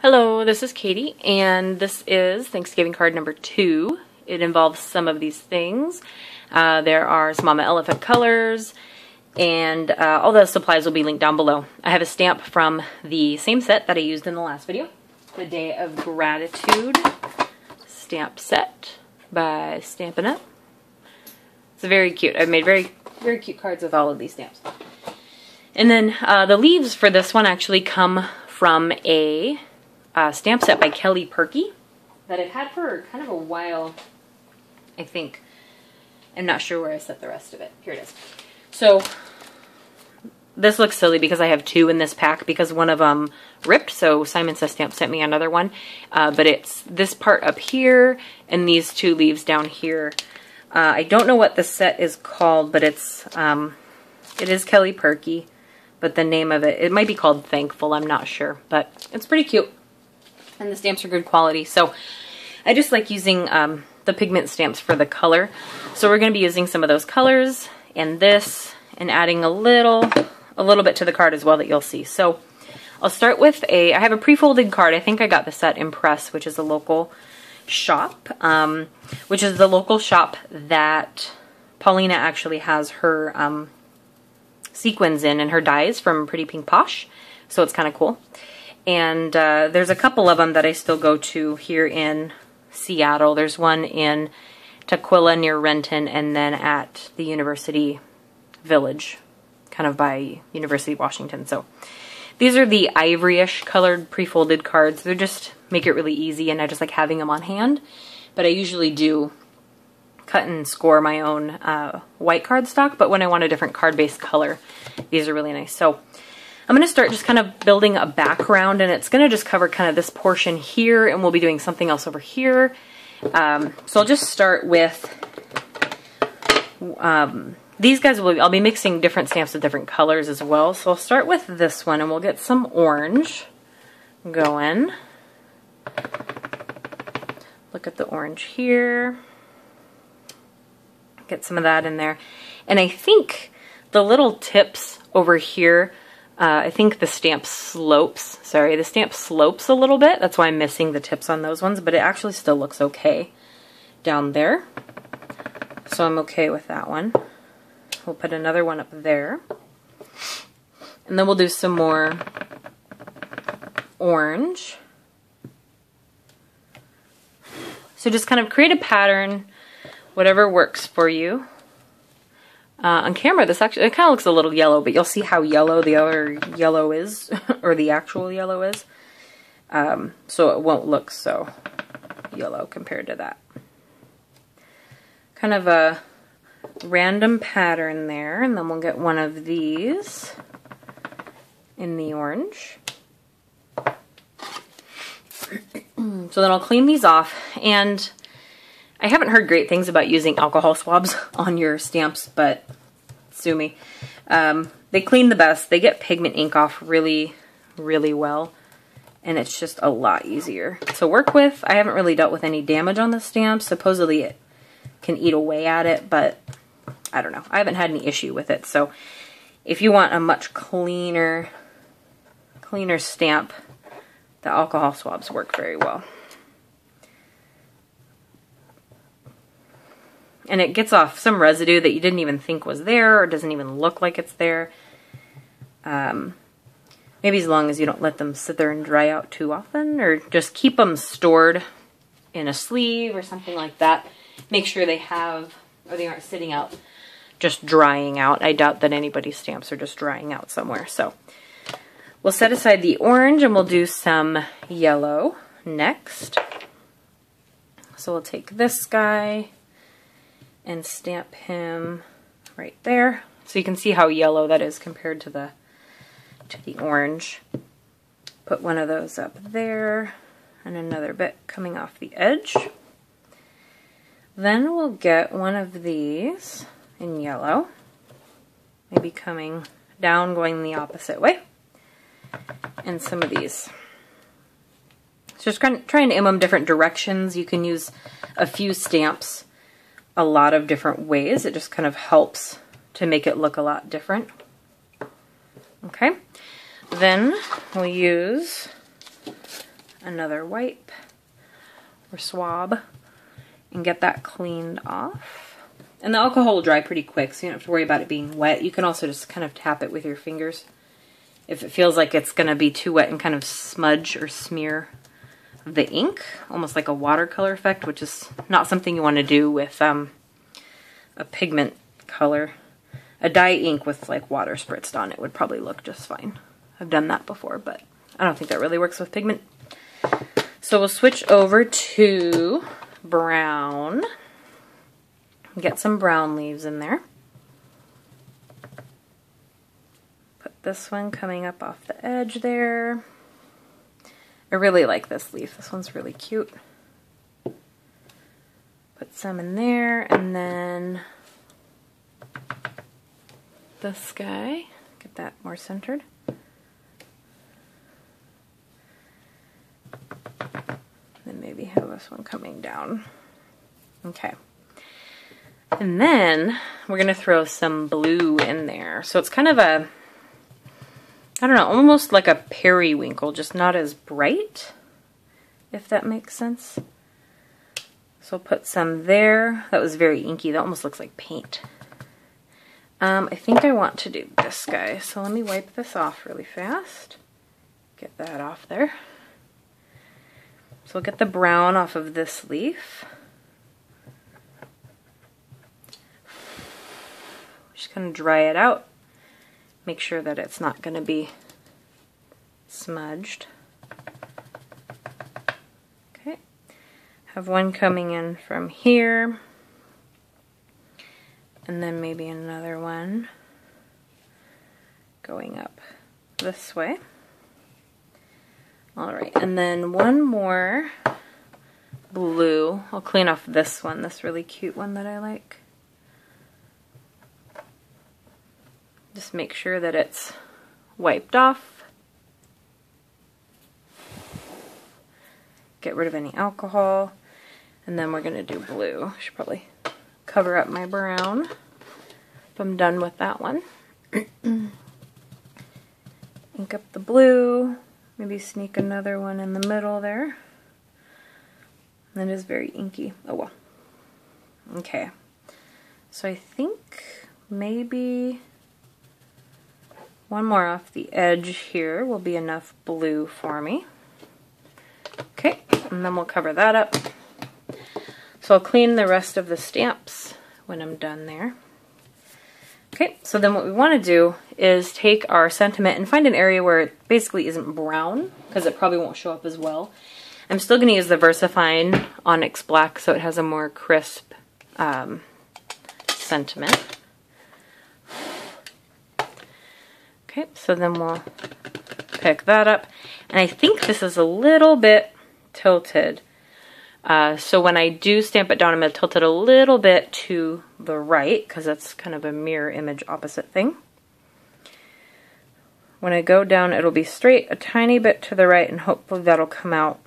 Hello, this is Katie, and this is Thanksgiving card number 2. It involves some of these things. There are some Mama Elephant colors, and all those supplies will be linked down below. I have a stamp from the same set that I used in the last video, the Day of Gratitude stamp set by Stampin' Up. It's very cute. I've made very cute cards with all of these stamps. And then the leaves for this one actually come from a stamp set by Kelly Purkey that I've had for kind of a while, I think. I'm not sure where I set the rest of it. Here it is. So this looks silly because I have 2 in this pack because one of them ripped, so Simon Says Stamp sent me another one. But it's this part up here and these 2 leaves down here. I don't know what the set is called, but it is Kelly Purkey, but the name of it might be called Thankful, I'm not sure, but it's pretty cute. And the stamps are good quality, so I just like using the pigment stamps for the color. So we're going to be using some of those colors and this, and adding a little bit to the card as well that you'll see. So I'll start with I have a pre-folded card. I think I got this at Impress, which is a local shop, which is the local shop that Paulina actually has her sequins in and her dyes from Pretty Pink Posh. So it's kind of cool. And there's a couple of them that I still go to here in Seattle. There's one in Tukwila near Renton, and then at the University Village, kind of by University of Washington. So these are the ivoryish colored pre-folded cards. They just make it really easy, and I just like having them on hand. But I usually do cut and score my own white cardstock, but when I want a different card-based color, these are really nice. So I'm going to start just kind of building a background, and it's going to just cover kind of this portion here, and we'll be doing something else over here. So I'll just start with these guys. I'll be mixing different stamps with different colors as well. So I'll start with this one, and we'll get some orange going. Look at the orange here. Get some of that in there. And I think the little tips over here, I think the stamp slopes. Sorry, the stamp slopes a little bit. That's why I'm missing the tips on those ones, but it actually still looks okay down there. So I'm okay with that one. We'll put another one up there. And then we'll do some more orange. So just kind of create a pattern, whatever works for you. On camera, this actually, it kind of looks a little yellow, but you'll see how yellow the other yellow is, or the actual yellow is. So it won't look so yellow compared to that. Kind of a random pattern there, and then we'll get one of these in the orange. So then I'll clean these off, and I haven't heard great things about using alcohol swabs on your stamps, but sue me. They clean the best. They get pigment ink off really, really well, and it's just a lot easier to work with. I haven't really dealt with any damage on the stamp. Supposedly it can eat away at it, but I don't know. I haven't had any issue with it. So if you want a much cleaner stamp, the alcohol swabs work very well. And it gets off some residue that you didn't even think was there, or doesn't even look like it's there. Maybe as long as you don't let them sit there and dry out too often, or just keep them stored in a sleeve or something like that. Make sure they have, or they aren't sitting out just drying out. I doubt that anybody's stamps are just drying out somewhere. So we'll set aside the orange, and we'll do some yellow next. So we'll take this guy and stamp him right there. So you can see how yellow that is compared to the orange. Put one of those up there, and another bit coming off the edge. Then we'll get one of these in yellow, maybe coming down, going the opposite way, and some of these. So just trying to aim them different directions. You can use a few stamps a lot of different ways. It just kind of helps to make it look a lot different. Okay, then we'll use another wipe or swab and get that cleaned off. And the alcohol will dry pretty quick, so you don't have to worry about it being wet. You can also just kind of tap it with your fingers if it feels like it's going to be too wet and kind of smudge or smear the ink, almost like a watercolor effect, which is not something you want to do with a pigment color. A dye ink with like water spritzed on it would probably look just fine. I've done that before, but I don't think that really works with pigment. So we'll switch over to brown. Get some brown leaves in there. Put this one coming up off the edge there. I really like this leaf. This one's really cute. Put some in there, and then this guy. Get that more centered. Then maybe have this one coming down. Okay. And then we're going to throw some blue in there. So it's kind of a, I don't know, almost like a periwinkle, just not as bright, if that makes sense. So I'll put some there. That was very inky. That almost looks like paint. I think I want to do this guy. So let me wipe this off really fast. Get that off there. So we'll get the brown off of this leaf. Just kind of dry it out. Make sure that it's not going to be smudged. Okay. Have one coming in from here. And then maybe another one going up this way. Alright, and then one more blue. I'll clean off this one, this really cute one that I like. Just make sure that it's wiped off. Get rid of any alcohol. And then we're going to do blue. I should probably cover up my brown if I'm done with that one. Ink up the blue. Maybe sneak another one in the middle there. That is very inky. Oh well. Okay. So I think maybe one more off the edge here will be enough blue for me. Okay, and then we'll cover that up. So I'll clean the rest of the stamps when I'm done there. Okay, so then what we want to do is take our sentiment and find an area where it basically isn't brown, because it probably won't show up as well. I'm still going to use the VersaFine Onyx Black so it has a more crisp sentiment. Okay, so then we'll pick that up. And I think this is a little bit tilted. So when I do stamp it down, I'm going to tilt it a little bit to the right, because that's kind of a mirror image opposite thing. When I go down, it'll be straight a tiny bit to the right, and hopefully that'll come out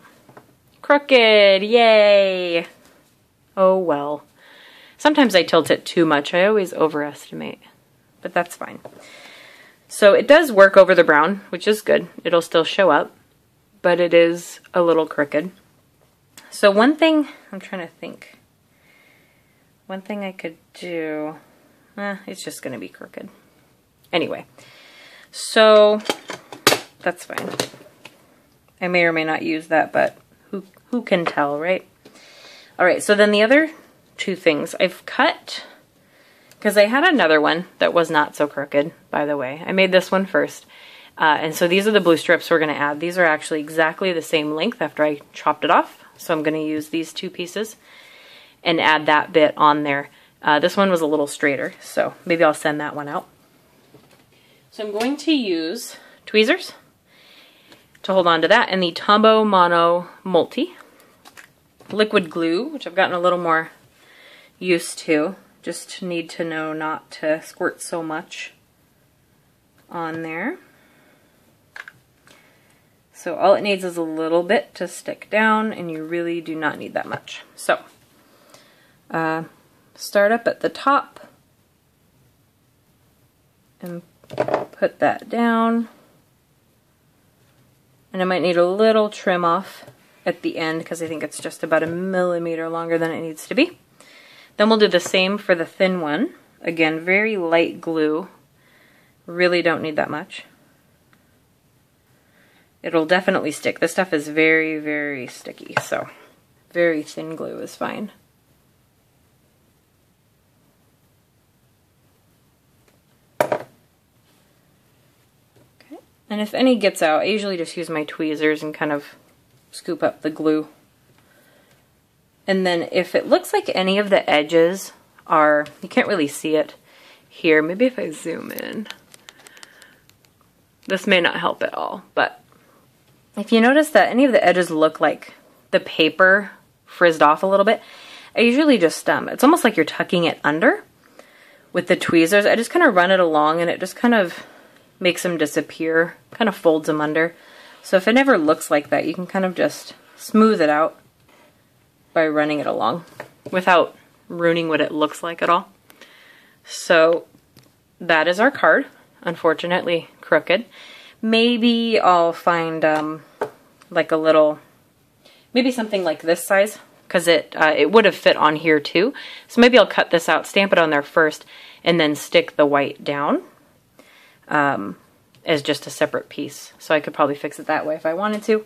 crooked. Yay! Oh well. Sometimes I tilt it too much. I always overestimate, but that's fine. So it does work over the brown, which is good. It'll still show up, but it is a little crooked. So one thing, I'm trying to think. One thing I could do, it's just going to be crooked. Anyway, so that's fine. I may or may not use that, but who can tell, right? All right, so then the other two things I've cut, because I had another one that was not so crooked, by the way. I made this one first. And so these are the blue strips we're going to add. These are actually exactly the same length after I chopped it off. So I'm going to use these two pieces and add that bit on there. This one was a little straighter, so maybe I'll send that one out. So I'm going to use tweezers to hold on to that, and the Tombow Mono Multi liquid glue, which I've gotten a little more used to. Just need to know not to squirt so much on there. So all it needs is a little bit to stick down, and you really do not need that much. So start up at the top and put that down. And I might need a little trim off at the end because I think it's just about 1 millimeter longer than it needs to be. Then we'll do the same for the thin one. Again, very light glue. Really don't need that much. It'll definitely stick. This stuff is very, very sticky, so very thin glue is fine. And if any gets out, I usually just use my tweezers and kind of scoop up the glue. And then if it looks like any of the edges are, you can't really see it here, maybe if I zoom in. This may not help at all, but if you notice that any of the edges look like the paper frizzed off a little bit, I usually just, it's almost like you're tucking it under with the tweezers. I just kind of run it along and it just kind of makes them disappear, kind of folds them under. So if it ever looks like that, you can kind of just smooth it out by running it along without ruining what it looks like at all. So that is our card, unfortunately crooked. Maybe I'll find like a little, maybe something like this size, because it would have fit on here too. So maybe I'll cut this out, stamp it on there first, and then stick the white down as just a separate piece. So I could probably fix it that way if I wanted to.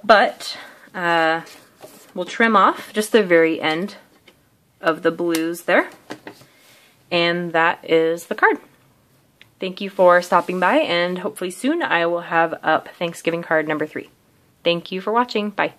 But we'll trim off just the very end of the blues there. And that is the card. Thank you for stopping by, and hopefully soon I will have up Thanksgiving card number 3. Thank you for watching. Bye.